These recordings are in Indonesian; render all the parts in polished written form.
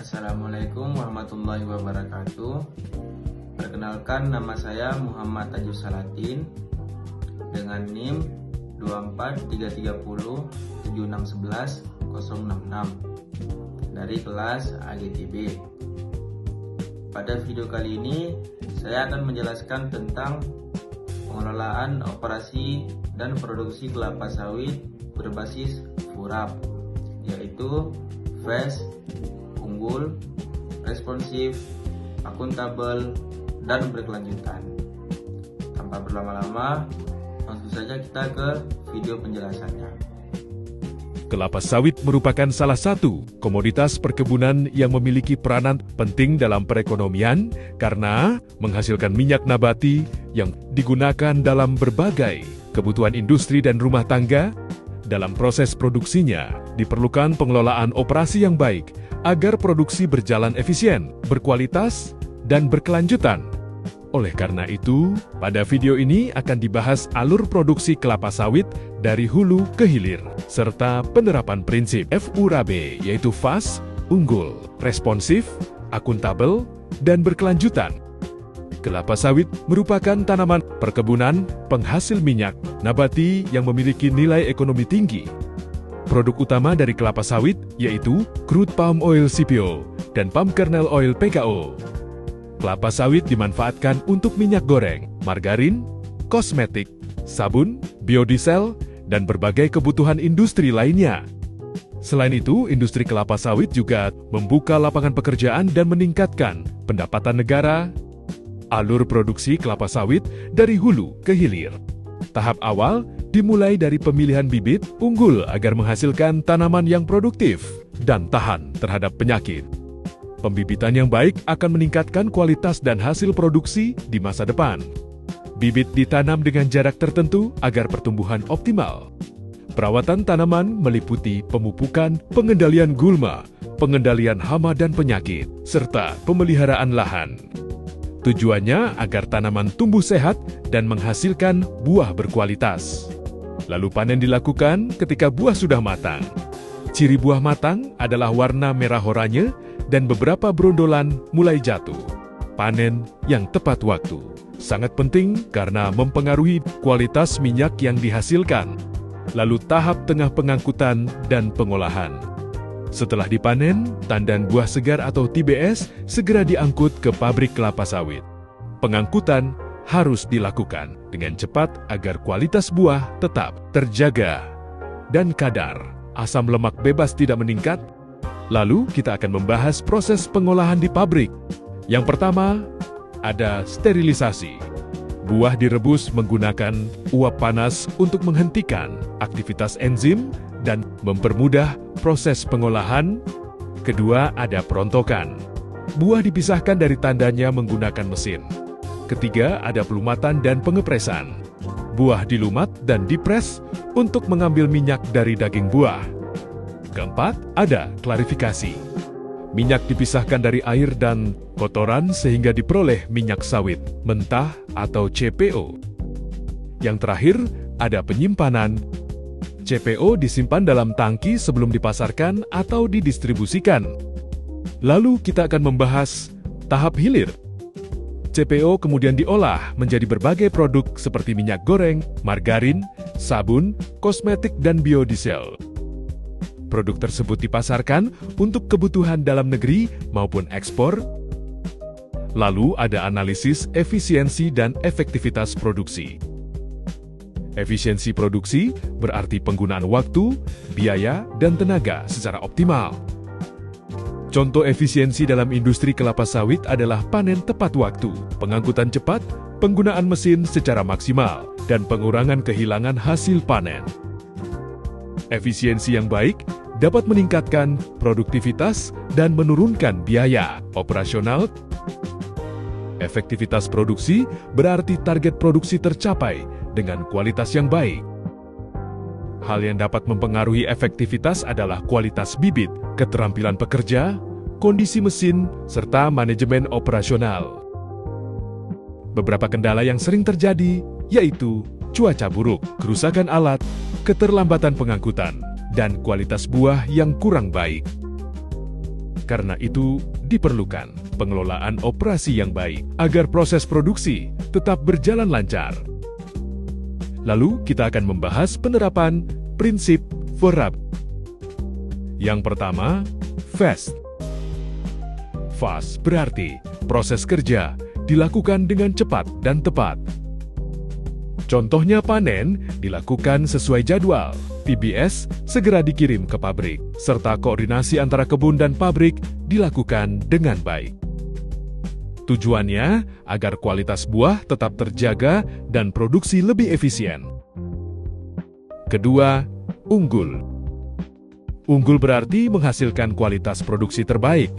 Assalamualaikum warahmatullahi wabarakatuh. Perkenalkan, nama saya Muhammad Tajus Salatin dengan NIM 2433076110066 dari kelas AGTB. Pada video kali ini saya akan menjelaskan tentang pengelolaan operasi dan produksi kelapa sawit berbasis FURAP, yaitu fast, unggul, responsif, akuntabel, dan berkelanjutan. Tanpa berlama-lama, langsung saja kita ke video penjelasannya. Kelapa sawit merupakan salah satu komoditas perkebunan yang memiliki peranan penting dalam perekonomian karena menghasilkan minyak nabati yang digunakan dalam berbagai kebutuhan industri dan rumah tangga. Dalam proses produksinya, diperlukan pengelolaan operasi yang baik agar produksi berjalan efisien, berkualitas, dan berkelanjutan. Oleh karena itu, pada video ini akan dibahas alur produksi kelapa sawit dari hulu ke hilir, serta penerapan prinsip FURAB, yaitu fast, unggul, responsif, akuntabel, dan berkelanjutan. Kelapa sawit merupakan tanaman perkebunan penghasil minyak nabati yang memiliki nilai ekonomi tinggi. Produk utama dari kelapa sawit yaitu crude palm oil CPO dan palm kernel oil PKO. Kelapa sawit dimanfaatkan untuk minyak goreng, margarin, kosmetik, sabun, biodiesel, dan berbagai kebutuhan industri lainnya. Selain itu, industri kelapa sawit juga membuka lapangan pekerjaan dan meningkatkan pendapatan negara. Alur produksi kelapa sawit dari hulu ke hilir. Tahap awal dimulai dari pemilihan bibit unggul agar menghasilkan tanaman yang produktif dan tahan terhadap penyakit. Pembibitan yang baik akan meningkatkan kualitas dan hasil produksi di masa depan. Bibit ditanam dengan jarak tertentu agar pertumbuhan optimal. Perawatan tanaman meliputi pemupukan, pengendalian gulma, pengendalian hama dan penyakit, serta pemeliharaan lahan. Tujuannya agar tanaman tumbuh sehat dan menghasilkan buah berkualitas. Lalu panen dilakukan ketika buah sudah matang. Ciri buah matang adalah warna merah oranye dan beberapa brondolan mulai jatuh. Panen yang tepat waktu sangat penting karena mempengaruhi kualitas minyak yang dihasilkan. Lalu tahap tengah pengangkutan dan pengolahan. Setelah dipanen, tandan buah segar atau TBS segera diangkut ke pabrik kelapa sawit. Pengangkutan harus dilakukan dengan cepat agar kualitas buah tetap terjaga dan kadar asam lemak bebas tidak meningkat. Lalu kita akan membahas proses pengolahan di pabrik. Yang pertama, ada sterilisasi. Buah direbus menggunakan uap panas untuk menghentikan aktivitas enzim dan mempermudah proses pengolahan. Kedua, ada perontokan. Buah dipisahkan dari tandanya menggunakan mesin. Ketiga, ada pelumatan dan pengepresan. Buah dilumat dan dipres untuk mengambil minyak dari daging buah. Keempat, ada klarifikasi. Minyak dipisahkan dari air dan kotoran sehingga diperoleh minyak sawit mentah atau CPO. Yang terakhir, ada penyimpanan. CPO disimpan dalam tangki sebelum dipasarkan atau didistribusikan. Lalu kita akan membahas tahap hilir. CPO kemudian diolah menjadi berbagai produk seperti minyak goreng, margarin, sabun, kosmetik, dan biodiesel. Produk tersebut dipasarkan untuk kebutuhan dalam negeri maupun ekspor. Lalu ada analisis efisiensi dan efektivitas produksi. Efisiensi produksi berarti penggunaan waktu, biaya, dan tenaga secara optimal. Contoh efisiensi dalam industri kelapa sawit adalah panen tepat waktu, pengangkutan cepat, penggunaan mesin secara maksimal, dan pengurangan kehilangan hasil panen. Efisiensi yang baik dapat meningkatkan produktivitas dan menurunkan biaya operasional. Efektivitas produksi berarti target produksi tercapai dengan kualitas yang baik. Hal yang dapat mempengaruhi efektivitas adalah kualitas bibit, keterampilan pekerja, kondisi mesin, serta manajemen operasional. Beberapa kendala yang sering terjadi yaitu cuaca buruk, kerusakan alat, keterlambatan pengangkutan, dan kualitas buah yang kurang baik. Karena itu, diperlukan pengelolaan operasi yang baik agar proses produksi tetap berjalan lancar. Lalu, kita akan membahas penerapan prinsip 4R. Yang pertama, fast. Fast berarti proses kerja dilakukan dengan cepat dan tepat. Contohnya panen dilakukan sesuai jadwal. PBS segera dikirim ke pabrik, serta koordinasi antara kebun dan pabrik dilakukan dengan baik. Tujuannya agar kualitas buah tetap terjaga dan produksi lebih efisien. Kedua, unggul. Unggul berarti menghasilkan kualitas produksi terbaik.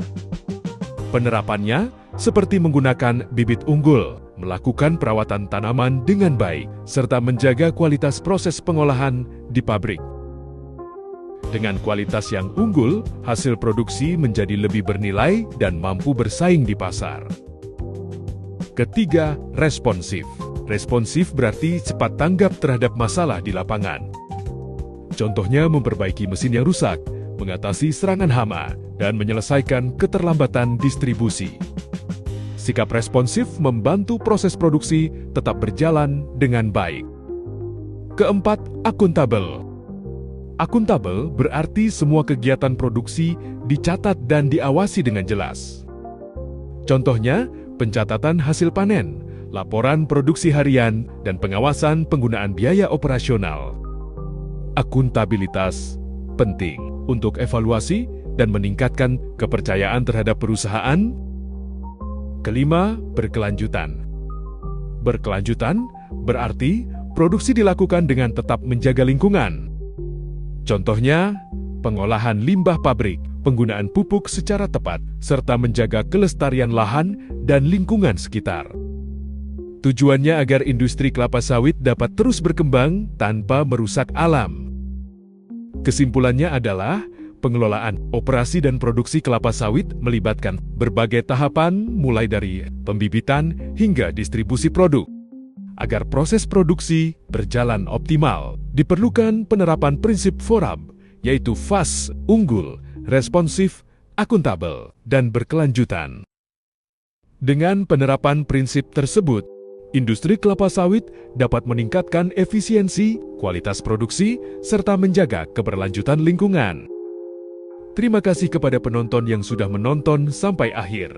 Penerapannya seperti menggunakan bibit unggul, melakukan perawatan tanaman dengan baik, serta menjaga kualitas proses pengolahan di pabrik. Dengan kualitas yang unggul, hasil produksi menjadi lebih bernilai dan mampu bersaing di pasar. Ketiga, responsif. Responsif berarti cepat tanggap terhadap masalah di lapangan. Contohnya memperbaiki mesin yang rusak, mengatasi serangan hama, dan menyelesaikan keterlambatan distribusi. Sikap responsif membantu proses produksi tetap berjalan dengan baik. Keempat, akuntabel. Akuntabel berarti semua kegiatan produksi dicatat dan diawasi dengan jelas. Contohnya, pencatatan hasil panen, laporan produksi harian, dan pengawasan penggunaan biaya operasional. Akuntabilitas penting untuk evaluasi dan meningkatkan kepercayaan terhadap perusahaan. Kelima, berkelanjutan. Berkelanjutan berarti produksi dilakukan dengan tetap menjaga lingkungan. Contohnya, pengolahan limbah pabrik, penggunaan pupuk secara tepat, serta menjaga kelestarian lahan dan lingkungan sekitar. Tujuannya agar industri kelapa sawit dapat terus berkembang tanpa merusak alam. Kesimpulannya adalah, pengelolaan operasi dan produksi kelapa sawit melibatkan berbagai tahapan mulai dari pembibitan hingga distribusi produk. Agar proses produksi berjalan optimal, diperlukan penerapan prinsip 4R, yaitu fast, unggul, responsif, akuntabel, dan berkelanjutan. Dengan penerapan prinsip tersebut, industri kelapa sawit dapat meningkatkan efisiensi, kualitas produksi, serta menjaga keberlanjutan lingkungan. Terima kasih kepada penonton yang sudah menonton sampai akhir.